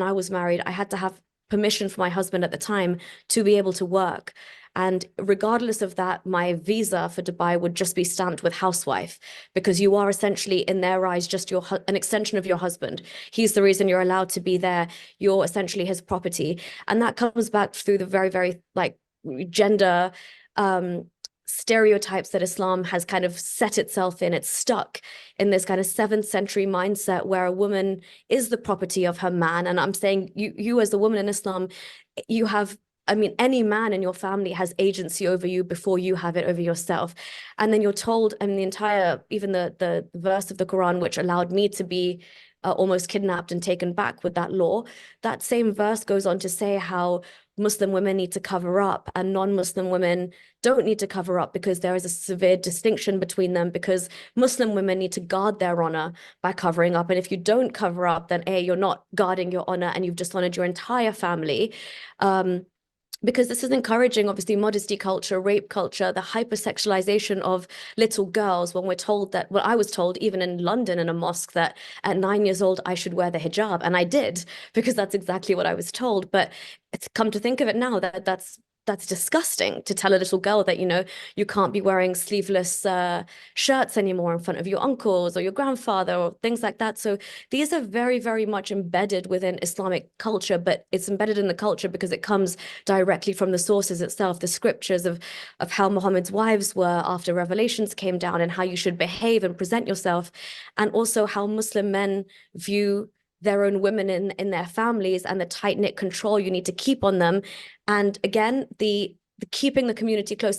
I was married, I had to have permission from my husband at the time to be able to work. And regardless of that, my visa for Dubai would just be stamped with housewife, because you are essentially, in their eyes, just an extension of your husband. He's the reason you're allowed to be there. You're essentially his property. And that comes back through the very, very like gender stereotypes that Islam has kind of set itself in. It's stuck in this kind of 7th century mindset where a woman is the property of her man. And I'm saying you as a woman in Islam, you have, I mean, any man in your family has agency over you before you have it over yourself. And then you're told, and the entire, even the verse of the Quran, which allowed me to be almost kidnapped and taken back with that law, that same verse goes on to say how Muslim women need to cover up and non-Muslim women don't need to cover up, because there is a severe distinction between them, because Muslim women need to guard their honor by covering up. And if you don't cover up, then A, you're not guarding your honor and you've dishonored your entire family. Because this is encouraging, obviously, modesty culture, rape culture, the hypersexualization of little girls, when we're told that, well, I was told even in London in a mosque that at 9 years old, I should wear the hijab. And I did, because that's exactly what I was told. But it's come to think of it now that that's disgusting to tell a little girl that, you know, you can't be wearing sleeveless shirts anymore in front of your uncles or your grandfather or things like that. So these are very, very much embedded within Islamic culture, but it's embedded in the culture because it comes directly from the sources itself, the scriptures of how Muhammad's wives were after revelations came down and how you should behave and present yourself, and also how Muslim men view their own women in their families and the tight-knit control you need to keep on them. And again, the keeping the community close